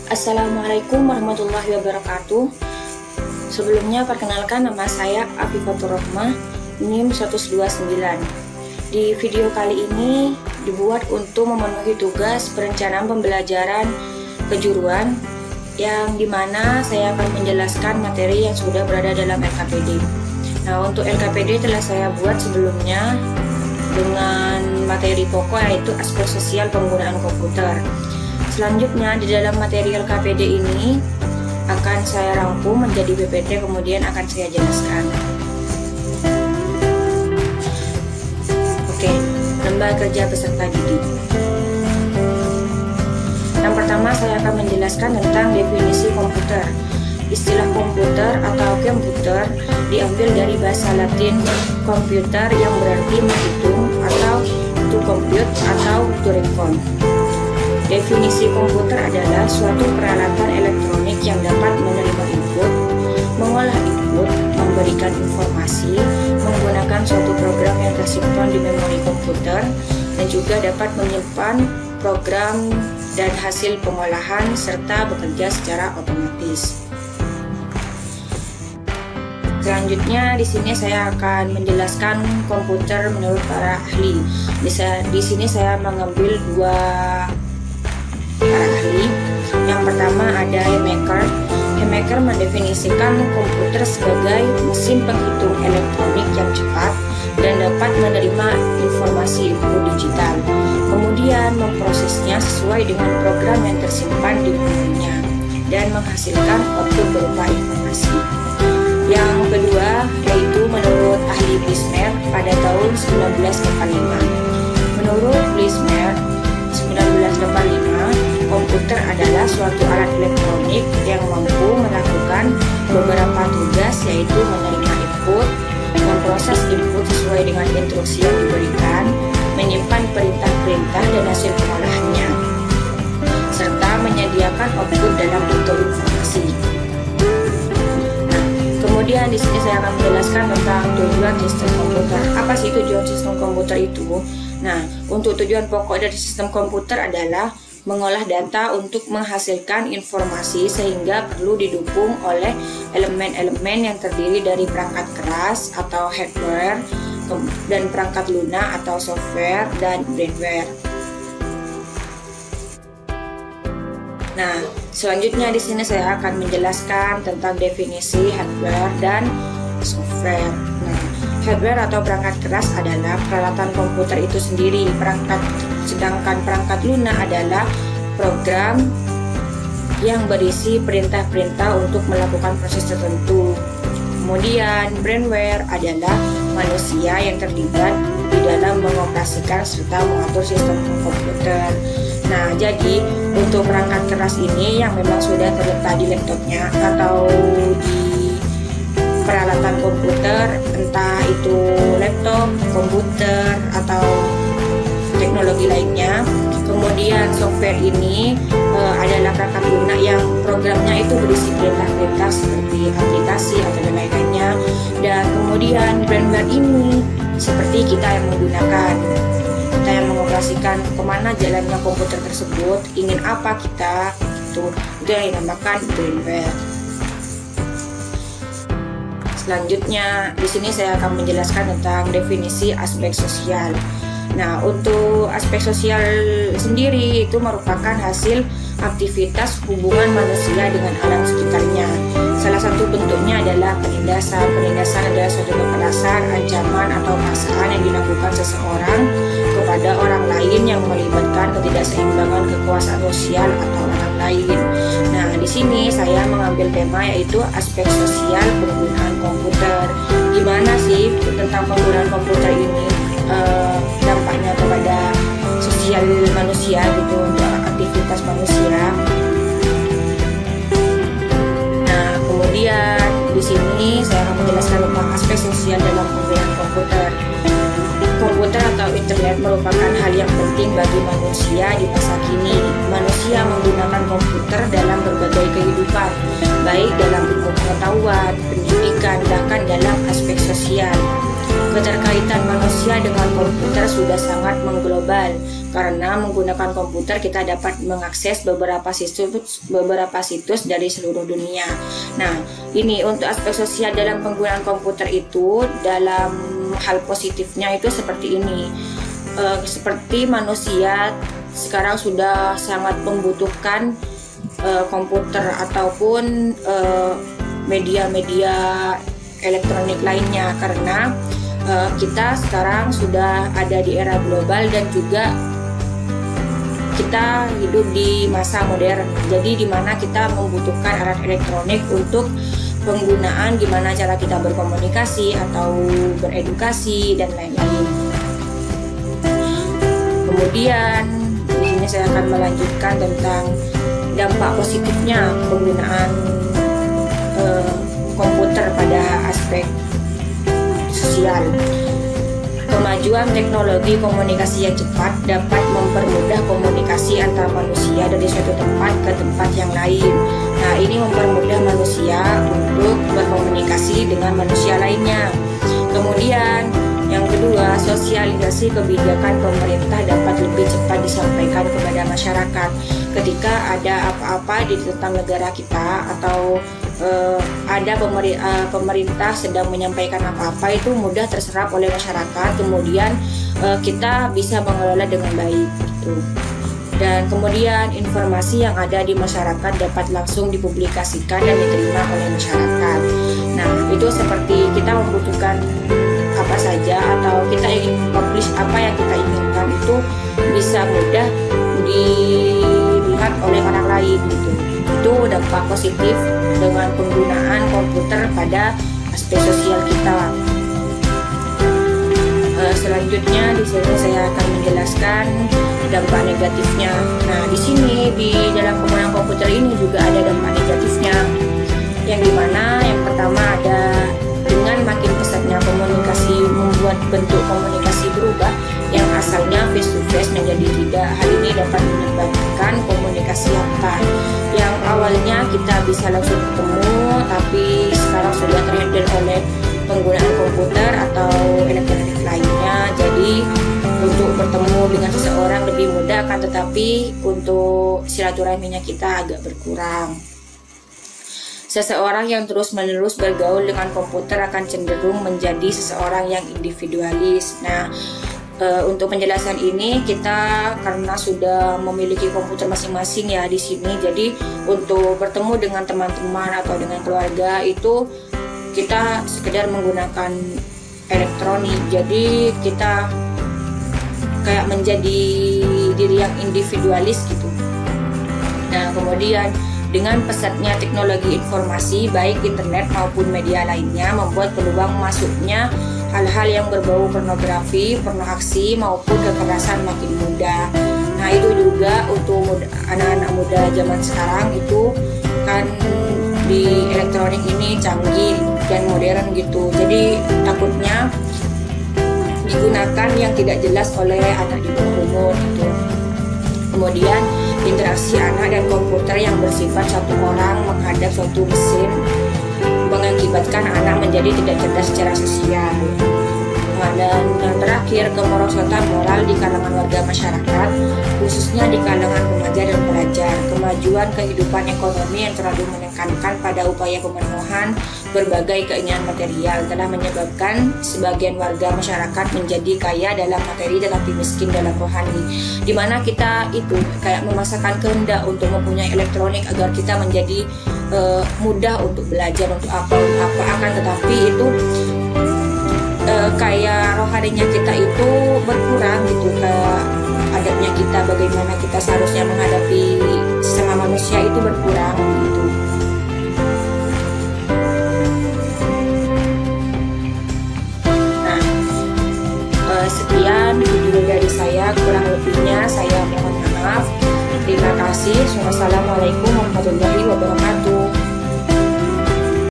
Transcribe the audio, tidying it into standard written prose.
Assalamualaikum warahmatullahi wabarakatuh. Sebelumnya perkenalkan, nama saya Afifatur Rohmah, NIM 129. Di video kali ini dibuat untuk memenuhi tugas perencanaan pembelajaran kejuruan, yang dimana saya akan menjelaskan materi yang sudah berada dalam LKPD. Nah, untuk LKPD telah saya buat sebelumnya dengan materi pokok, yaitu aspek sosial penggunaan komputer. Selanjutnya di dalam materi LKPD ini akan saya rangkum menjadi PPT, kemudian akan saya jelaskan. Oke, lembaga kerja peserta didik. Yang pertama saya akan menjelaskan tentang definisi komputer. Istilah komputer atau komputer diambil dari bahasa Latin computer, yang berarti menghitung atau to compute atau to reckon. Definisi komputer adalah suatu peralatan elektronik yang dapat menerima input, mengolah input, memberikan informasi, menggunakan suatu program yang tersimpan di memori komputer, dan juga dapat menyimpan program dan hasil pengolahan serta bekerja secara otomatis. Selanjutnya di sini saya akan menjelaskan komputer menurut para ahli. Di sini saya mengambil dua para ahli. Yang pertama ada Hemaker. Hemaker mendefinisikan komputer sebagai mesin penghitung elektronik yang cepat dan dapat menerima informasi input digital, kemudian memprosesnya sesuai dengan program yang tersimpan di memorinya dan menghasilkan output berupa informasi. Yang kedua yaitu menurut ahli Blismer pada tahun 1985. Menurut Blismer 1985, komputer adalah suatu alat elektronik yang mampu melakukan beberapa tugas, yaitu menerima input, memproses input sesuai dengan instruksi yang diberikan, menyimpan perintah-perintah dan hasil pengolahannya, serta menyediakan output dalam bentuk informasi. Nah, kemudian di sini saya akan menjelaskan tentang tujuan sistem komputer. Apa sih tujuan sistem komputer itu? Nah, untuk tujuan pokok dari sistem komputer adalah mengolah data untuk menghasilkan informasi, sehingga perlu didukung oleh elemen-elemen yang terdiri dari perangkat keras atau hardware dan perangkat lunak atau software dan brainware. Nah, selanjutnya di sini saya akan menjelaskan tentang definisi hardware dan software. Nah, hardware atau perangkat keras adalah peralatan komputer itu sendiri. Sedangkan perangkat lunak adalah program yang berisi perintah-perintah untuk melakukan proses tertentu. Kemudian brainware adalah manusia yang terlibat di dalam mengoperasikan serta mengatur sistem komputer. Nah, jadi untuk perangkat keras ini yang memang sudah terletak di laptopnya atau di peralatan komputer, entah itu laptop, komputer, atau teknologi lainnya. Kemudian software ini adalah perangkat lunak yang programnya itu berisi perintah-perintah seperti aplikasi atau dan lain-lainnya. Dan kemudian brainware ini seperti kita yang menggunakan, kita yang mengoperasikan, kemana jalannya komputer tersebut, ingin apa kita, itu yang dinamakan brainware. Selanjutnya di sini saya akan menjelaskan tentang definisi aspek sosial. Nah, untuk aspek sosial sendiri itu merupakan hasil aktivitas hubungan manusia dengan alam sekitarnya. Salah satu bentuknya adalah penindasan. Penindasan adalah suatu kekerasan, ancaman, atau paksaan yang dilakukan seseorang kepada orang lain yang melibatkan ketidakseimbangan kekuasaan sosial atau orang lain. Nah, di sini saya mengambil tema yaitu aspek sosial penggunaan komputer. Gimana sih tentang penggunaan komputer ini dampaknya kepada sosial manusia gitu, untuk aktivitas manusia. Nah, kemudian di sini saya akan menjelaskan tentang aspek sosial dalam penggunaan komputer. Komputer atau internet merupakan hal yang penting bagi manusia di masa kini. Manusia menggunakan komputer dalam berbagai kehidupan, baik dalam ilmu pengetahuan, pendidikan, bahkan dalam aspek sosial. Keterkaitan kaitan manusia dengan komputer sudah sangat mengglobal. Karena menggunakan komputer kita dapat mengakses beberapa situs dari seluruh dunia. Nah, ini untuk aspek sosial dalam penggunaan komputer itu, dalam hal positifnya itu seperti ini. Seperti manusia sekarang sudah sangat membutuhkan komputer ataupun media-media elektronik lainnya, karena kita sekarang sudah ada di era global dan juga kita hidup di masa modern. Jadi di mana kita membutuhkan alat elektronik untuk penggunaan gimana cara kita berkomunikasi atau beredukasi dan lain-lain. Kemudian di sini saya akan melanjutkan tentang dampak positifnya penggunaan komputer pada aspek sosial. Kemajuan teknologi komunikasi yang cepat dapat mempermudah komunikasi antar manusia dari suatu tempat ke tempat yang lain. Nah, ini mempermudah manusia untuk berkomunikasi dengan manusia lainnya. Kemudian yang kedua, sosialisasi kebijakan pemerintah dapat lebih cepat disampaikan kepada masyarakat. Ketika ada apa-apa di tentang negara kita atau ada pemerintah sedang menyampaikan apa-apa, itu mudah terserap oleh masyarakat. Kemudian kita bisa mengelola dengan baik gitu. Dan kemudian informasi yang ada di masyarakat dapat langsung dipublikasikan dan diterima oleh masyarakat. Nah, itu seperti kita membutuhkan apa saja atau kita ingin publish apa yang kita inginkan, itu bisa mudah dilihat oleh orang lain gitu. Itu dampak positif dengan penggunaan komputer pada aspek sosial kita. Selanjutnya di sini saya akan menjelaskan dampak negatifnya. Nah, di sini di dalam penggunaan komputer ini juga ada dampak negatifnya. Yang dimana yang pertama ada, dengan makin pesatnya komunikasi membuat bentuk komunikasi berubah, yang asalnya face to face menjadi tidak. Hal ini dapat menyebabkan komunikasi yang awalnya kita bisa langsung ketemu, tapi sekarang sudah terhandle oleh penggunaan komputer atau elektronik lainnya. Jadi untuk bertemu dengan seseorang lebih mudah, akan tetapi untuk silaturahminya kita agak berkurang. Seseorang yang terus-menerus bergaul dengan komputer akan cenderung menjadi seseorang yang individualis. Nah, untuk penjelasan ini kita karena sudah memiliki komputer masing-masing ya di sini. Jadi untuk bertemu dengan teman-teman atau dengan keluarga itu kita sekedar menggunakan elektronik. Jadi kita kayak menjadi diri yang individualis gitu. Nah, kemudian dengan pesatnya teknologi informasi, baik internet maupun media lainnya, membuat peluang masuknya hal-hal yang berbau pornografi, pornoaksi maupun kekerasan makin mudah. Nah, itu juga untuk anak-anak muda zaman sekarang itu kan di elektronik ini canggih dan modern gitu. Jadi takutnya digunakan yang tidak jelas oleh anak di bawah umur gitu. Kemudian interaksi anak dan komputer yang bersifat satu orang menghadap suatu mesin mengakibatkan anak menjadi tidak cerdas secara sosial. Dan yang terakhir, kemerosotan moral di kalangan warga masyarakat, khususnya di kalangan remaja dan pelajar. Kemajuan kehidupan ekonomi yang terlalu menekankan pada upaya pemenuhan berbagai keinginan material telah menyebabkan sebagian warga masyarakat menjadi kaya dalam materi tetapi miskin dalam rohani. Dimana kita itu kayak memaksakan kehendak untuk mempunyai elektronik agar kita menjadi mudah untuk belajar untuk apa akan tetapi itu kayak rohaninya kita itu berkurang gitu, ke adabnya kita bagaimana kita seharusnya menghadapi sesama manusia itu berkurang gitu. Sekian video dari saya, kurang lebihnya saya mohon maaf. Terima kasih. Wassalamualaikum warahmatullahi wabarakatuh.